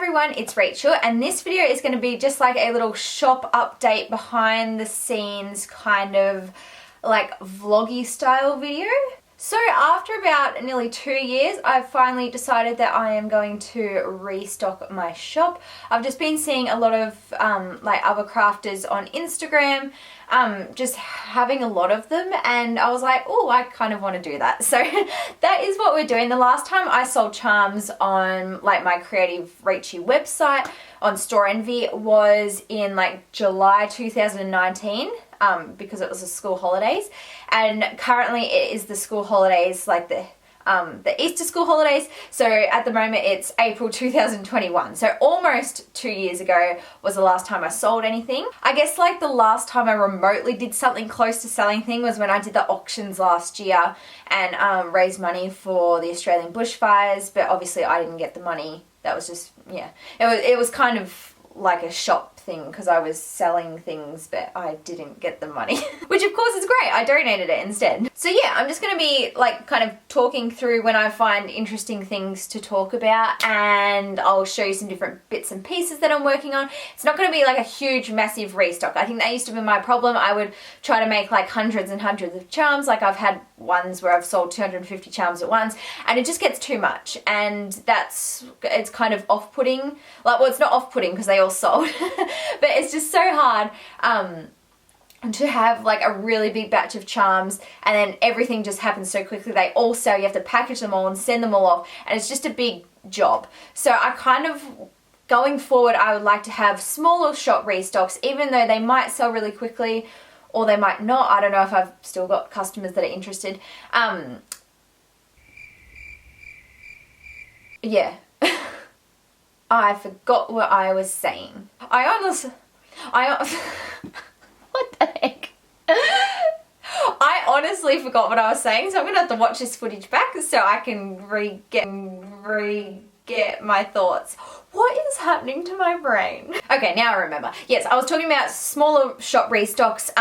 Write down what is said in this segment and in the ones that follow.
everyone, it's Rachel, and this video is going to be just like a little shop update, behind the scenes kind of like vloggy style video. So after about nearly 2 years, I've finally decided that I am going to restock my shop. I've just been seeing a lot of like other crafters on Instagram, just having a lot of them, and I was like, oh, I kind of want to do that. So that is what we're doing. The last time I sold charms on like my Creative Rachy website on Store Envy was in like July 2019. Because it was the school holidays, and currently it is the school holidays, like the Easter school holidays. So at the moment it's April 2021. So almost 2 years ago was the last time I sold anything. I guess like the last time I remotely did something close to selling thing was when I did the auctions last year and raised money for the Australian bushfires, but obviously I didn't get the money. That was just, yeah, it was kind of like a shop thing because I was selling things but I didn't get the money which of course is great. I donated it instead. So yeah, I'm just going to be like kind of talking through when I find interesting things to talk about, and I'll show you some different bits and pieces that I'm working on. It's not going to be like a huge massive restock. I think that used to be my problem. I would try to make like hundreds and hundreds of charms. Like I've had ones where I've sold 250 charms at once, and it just gets too much, and it's kind of off-putting. Like, well, it's not off-putting because they all sold but it's just so hard to have like a really big batch of charms and then everything just happens so quickly. They all sell, you have to package them all and send them all off, and it's just a big job. So I kind of, going forward, I would like to have smaller shop restocks, even though they might sell really quickly or they might not. I don't know if I've still got customers that are interested. Yeah. I forgot what I was saying. What the heck? I honestly forgot what I was saying, so I'm gonna have to watch this footage back so I can re-get my thoughts. What is happening to my brain? Okay, now I remember. Yes, I was talking about smaller shop restocks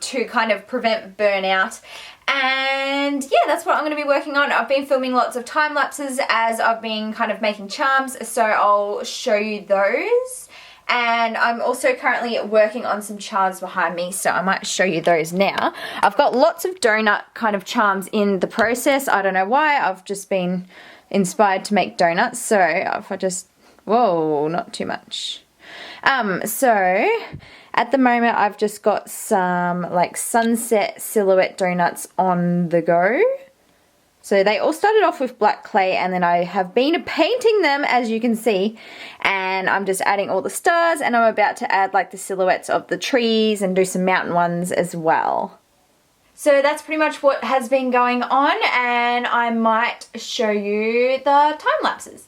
to kind of prevent burnout. And yeah, that's what I'm going to be working on. I've been filming lots of time lapses as I've been kind of making charms, so I'll show you those. And I'm also currently working on some charms behind me, so I might show you those now. I've got lots of donut kind of charms in the process. I don't know why, I've just been inspired to make donuts, so if I just, whoa, not too much. So at the moment I've just got some like sunset silhouette donuts on the go. So they all started off with black clay, and then I have been painting them, as you can see, and I'm just adding all the stars, and I'm about to add like the silhouettes of the trees and do some mountain ones as well. So that's pretty much what has been going on, and I might show you the time lapses.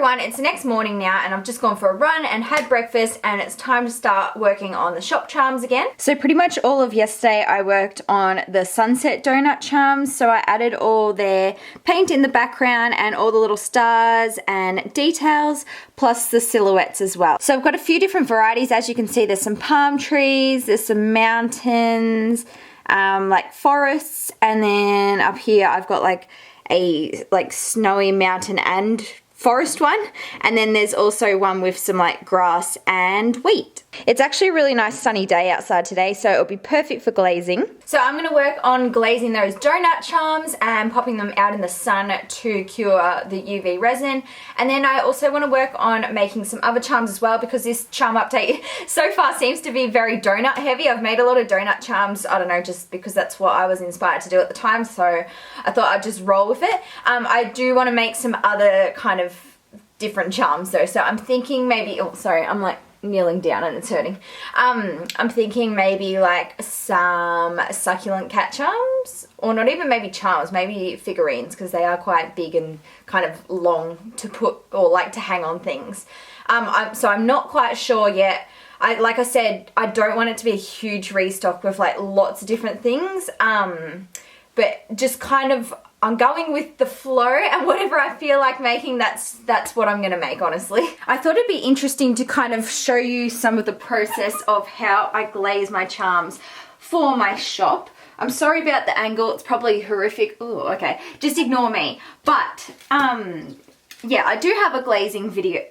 everyone, it's the next morning now and I've just gone for a run and had breakfast and it's time to start working on the shop charms again. So pretty much all of yesterday I worked on the sunset donut charms. So I added all their paint in the background and all the little stars and details, plus the silhouettes as well. So I've got a few different varieties. As you can see, there's some palm trees, there's some mountains, like forests, and then up here I've got like a snowy mountain and forest one, and then there's also one with some like grass and wheat. It's actually a really nice sunny day outside today, so it'll be perfect for glazing. So I'm going to work on glazing those donut charms and popping them out in the sun to cure the UV resin, and then I also want to work on making some other charms as well, because this charm update so far seems to be very donut heavy. I've made a lot of donut charms, I don't know, just because that's what I was inspired to do at the time, so I thought I'd just roll with it. I do want to make some other kind of different charms though, so I'm thinking maybe, oh sorry, I'm like kneeling down and it's hurting. I'm thinking maybe like some succulent cat charms, or not even maybe charms, maybe figurines, because they are quite big and kind of long to put or like to hang on things. So I'm not quite sure yet. Like I said, I don't want it to be a huge restock with like lots of different things, but just kind of I'm going with the flow, and whatever I feel like making, that's what I'm gonna make, honestly. I thought it'd be interesting to kind of show you some of the process of how I glaze my charms for my shop. I'm sorry about the angle, it's probably horrific. Oh, okay, just ignore me. But, yeah, I do have a glazing video.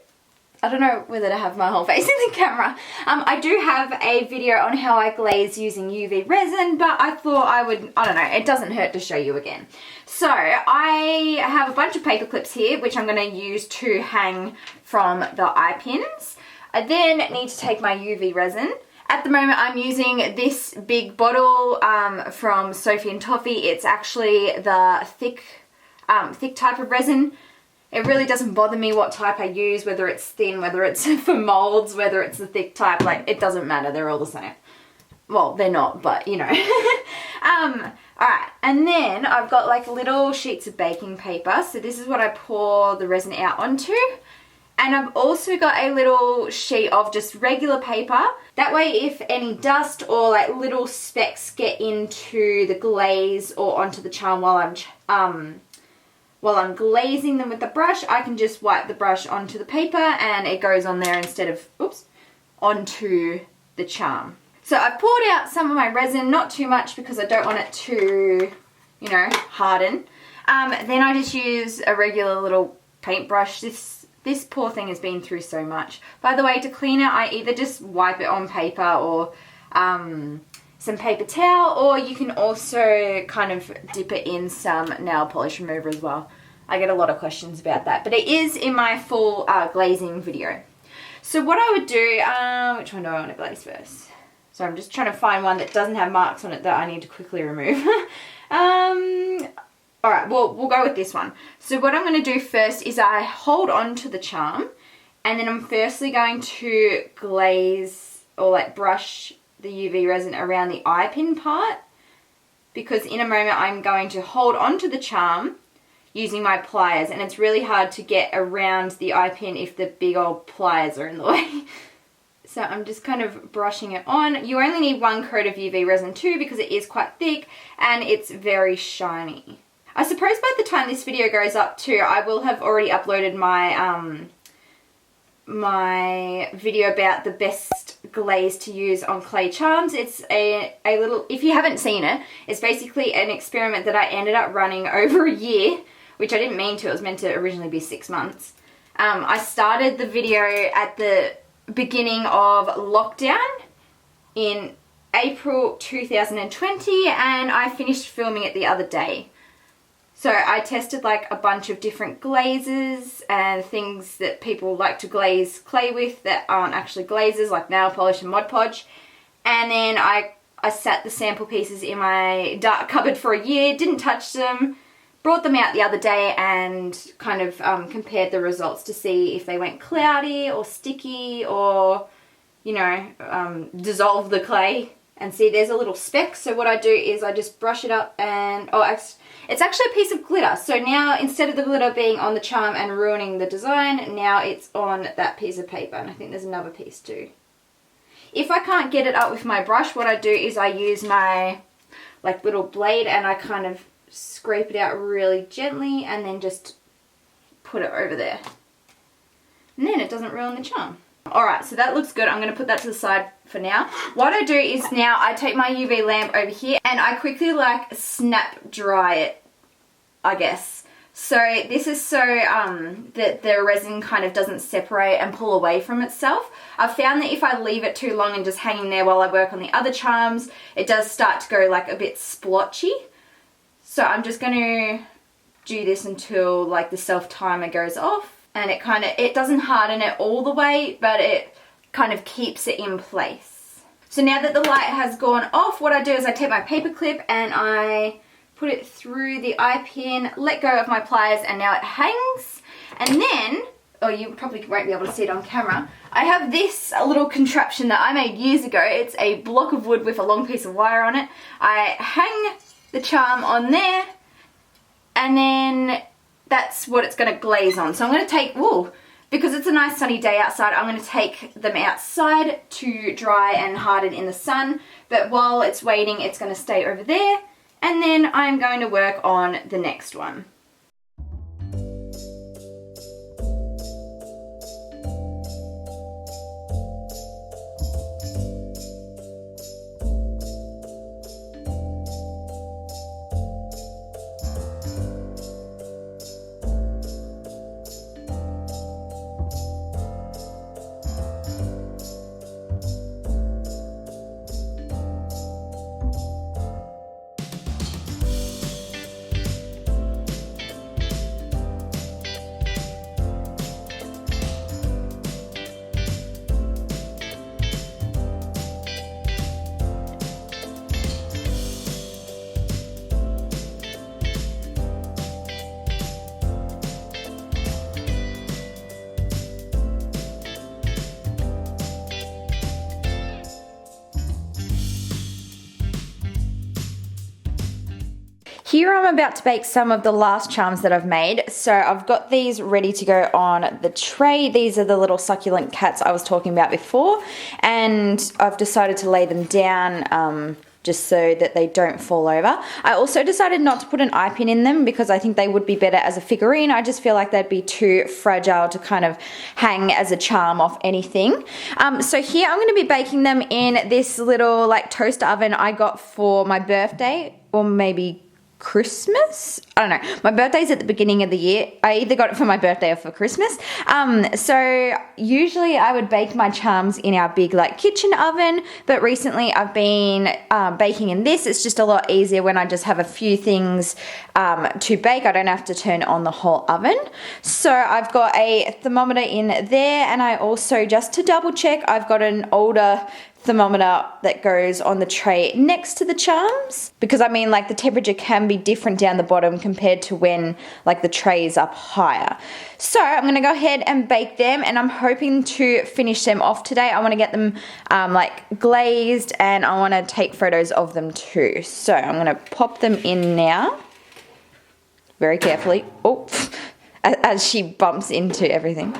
I don't know whether to have my whole face in the camera. I do have a video on how I glaze using UV resin, but I thought I would, I don't know, it doesn't hurt to show you again. So I have a bunch of paper clips here, which I'm going to use to hang from the eye pins. I then need to take my UV resin. At the moment I'm using this big bottle from Sophie and Toffee. It's actually the thick type of resin. It really doesn't bother me what type I use, whether it's thin, whether it's for molds, whether it's the thick type, like it doesn't matter, they're all the same. Well, they're not, but you know. Alright, and then I've got like little sheets of baking paper, so this is what I pour the resin out onto. And I've also got a little sheet of just regular paper. That way if any dust or like little specks get into the glaze or onto the charm while I'm glazing them with the brush, I can just wipe the brush onto the paper and it goes on there instead of, oops, onto the charm. So I've poured out some of my resin, not too much because I don't want it to, you know, harden. Then I just use a regular little paintbrush. This poor thing has been through so much. By the way, to clean it, I either just wipe it on paper or some paper towel, or you can also kind of dip it in some nail polish remover as well. I get a lot of questions about that, but it is in my full glazing video. So what I would do, which one do I want to glaze first? So I'm just trying to find one that doesn't have marks on it that I need to quickly remove. Alright, well, we'll go with this one. So what I'm going to do first is I hold on to the charm, and then I'm firstly going to glaze or like brush the UV resin around the eye pin part, because in a moment I'm going to hold onto the charm using my pliers, and it's really hard to get around the eye pin if the big old pliers are in the way. So I'm just kind of brushing it on. You only need one coat of UV resin too, because it is quite thick and it's very shiny. I suppose by the time this video goes up too, I will have already uploaded my my video about the best glaze to use on clay charms. It's a little, if you haven't seen it, it's basically an experiment that I ended up running over a year, which I didn't mean to. It was meant to originally be 6 months. I started the video at the beginning of lockdown in April 2020, and I finished filming it the other day. So I tested like a bunch of different glazes and things that people like to glaze clay with that aren't actually glazes, like nail polish and Mod Podge. And then I sat the sample pieces in my dark cupboard for a year, didn't touch them, brought them out the other day and kind of compared the results to see if they went cloudy or sticky or, you know, dissolve the clay. And see, there's a little speck. So what I do is I just brush it up and, oh, it's actually a piece of glitter. So now instead of the glitter being on the charm and ruining the design, now it's on that piece of paper. And I think there's another piece too. If I can't get it up with my brush, what I do is I use my like little blade and I kind of scrape it out really gently and then just put it over there. And then it doesn't ruin the charm. Alright, so that looks good. I'm going to put that to the side for now. What I do is now I take my UV lamp over here and I quickly like snap dry it, I guess. So this is so that the resin kind of doesn't separate and pull away from itself. I've found that if I leave it too long and just hanging there while I work on the other charms, it does start to go like a bit splotchy. So I'm just going to do this until like the self timer goes off, and it doesn't harden it all the way, but it kind of keeps it in place. So now that the light has gone off, what I do is I take my paper clip and I put it through the eye pin, let go of my pliers, and now it hangs. And then, oh, you probably won't be able to see it on camera, I have this little contraption that I made years ago. It's a block of wood with a long piece of wire on it. I hang the charm on there, and then that's what it's going to glaze on. So I'm going to take, because it's a nice sunny day outside, I'm going to take them outside to dry and harden in the sun. But while it's waiting, it's going to stay over there. And then I'm going to work on the next one. Here I'm about to bake some of the last charms that I've made. So I've got these ready to go on the tray. These are the little succulent cats I was talking about before. And I've decided to lay them down just so that they don't fall over. I also decided not to put an eye pin in them because I think they would be better as a figurine. I just feel like they'd be too fragile to kind of hang as a charm off anything. So here I'm going to be baking them in this little like toaster oven I got for my birthday, or maybe Christmas? I don't know. My birthday's at the beginning of the year. I either got it for my birthday or for Christmas. So usually I would bake my charms in our big like kitchen oven, but recently I've been baking in this. It's just a lot easier when I just have a few things to bake. I don't have to turn on the whole oven. So I've got a thermometer in there, and I also, just to double check, I've got an older thermometer that goes on the tray next to the charms, because I mean, like, the temperature can be different down the bottom compared to when like the tray is up higher. So I'm gonna go ahead and bake them, and I'm hoping to finish them off today. I want to get them like glazed, and I want to take photos of them too. So I'm gonna pop them in now very carefully, as she bumps into everything.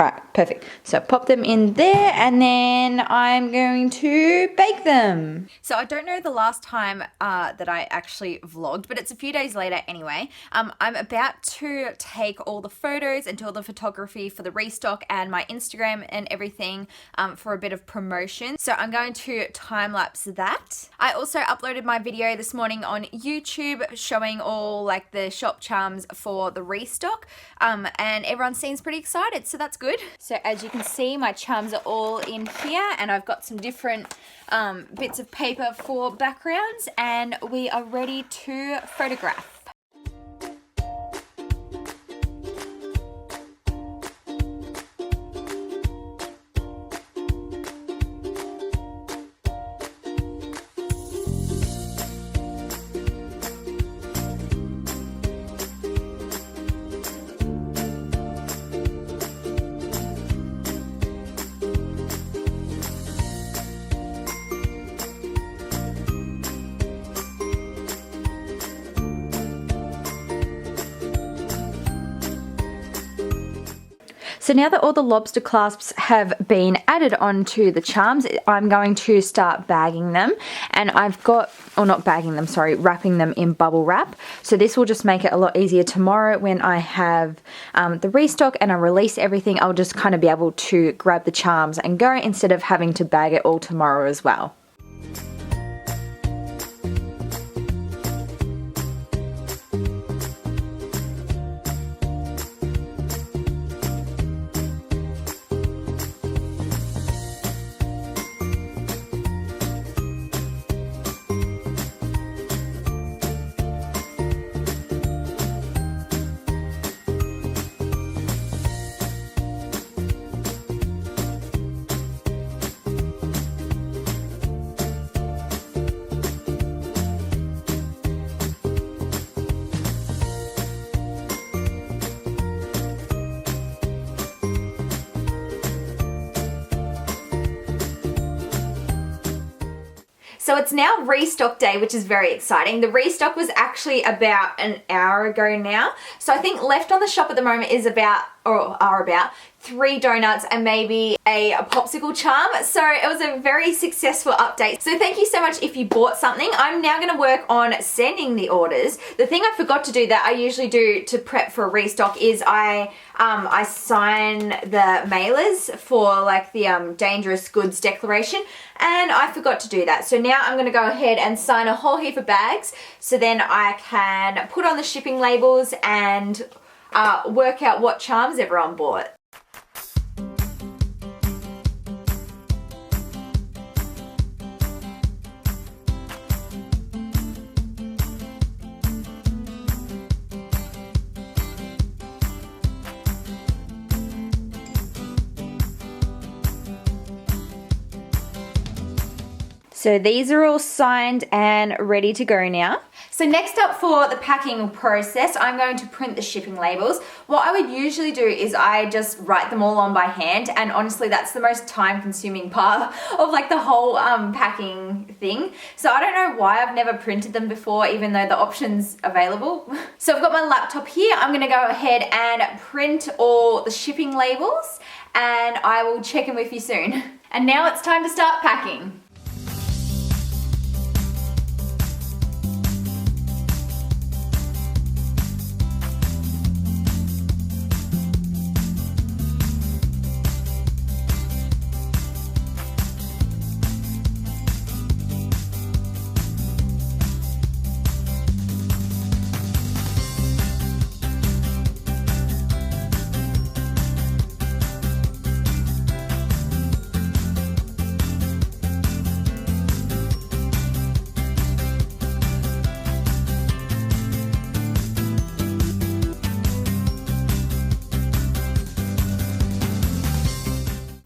Alright, perfect. So pop them in there, and then I'm going to bake them. So I don't know the last time that I actually vlogged, but it's a few days later anyway. I'm about to take all the photos and do all the photography for the restock and my Instagram and everything for a bit of promotion. So I'm going to time-lapse that. I also uploaded my video this morning on YouTube showing all like the shop charms for the restock, and everyone seems pretty excited, so that's good. So as you can see, my charms are all in here, and I've got some different bits of paper for backgrounds, and we are ready to photograph. So now that all the lobster clasps have been added onto the charms, I'm going to start bagging them, and I've got, or not bagging them, sorry, wrapping them in bubble wrap. So this will just make it a lot easier tomorrow when I have the restock and I release everything. I'll just kind of be able to grab the charms and go instead of having to bag it all tomorrow as well. So it's now restock day, which is very exciting. The restock was actually about an hour ago now. So I think left on the shop at the moment is about, or are about, 3 donuts and maybe a popsicle charm. So it was a very successful update. So thank you so much if you bought something. I'm now going to work on sending the orders. The thing I forgot to do that I usually do to prep for a restock is I sign the mailers for like the dangerous goods declaration, and I forgot to do that. So now I'm going to go ahead and sign a whole heap of bags so then I can put on the shipping labels and work out what charms everyone bought. So these are all signed and ready to go now. So next up for the packing process, I'm going to print the shipping labels. What I would usually do is I just write them all on by hand, and honestly that's the most time consuming part of like the whole packing thing. So I don't know why I've never printed them before, even though the option's available. So I've got my laptop here. I'm gonna go ahead and print all the shipping labels, and I will check in with you soon. And now it's time to start packing.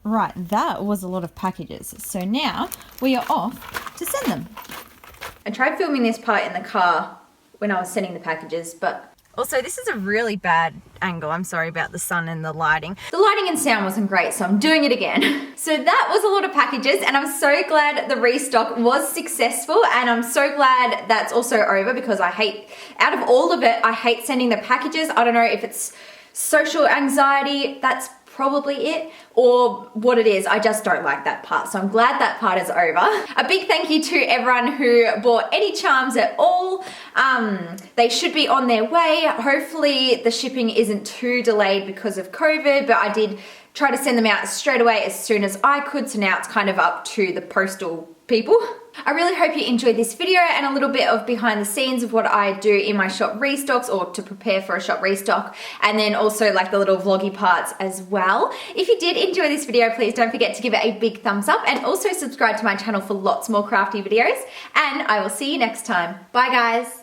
Right, that was a lot of packages. So now we are off to send them. I tried filming this part in the car when I was sending the packages, but also this is a really bad angle. I'm sorry about the sun and the lighting. The lighting and sound wasn't great, so I'm doing it again. So that was a lot of packages, and I'm so glad the restock was successful, and I'm so glad that's also over, because I hate, out of all of it, I hate sending the packages. I don't know if it's social anxiety, that's probably it, or what it is. I just don't like that part, so I'm glad that part is over. A big thank you to everyone who bought any charms at all. They should be on their way. Hopefully the shipping isn't too delayed because of COVID, but I did try to send them out straight away as soon as I could, so now it's kind of up to the postal people. I really hope you enjoyed this video and a little bit of behind the scenes of what I do in my shop restocks, or to prepare for a shop restock, and then also like the little vloggy parts as well. If you did enjoy this video, please don't forget to give it a big thumbs up, and also subscribe to my channel for lots more crafty videos, and I will see you next time. Bye guys.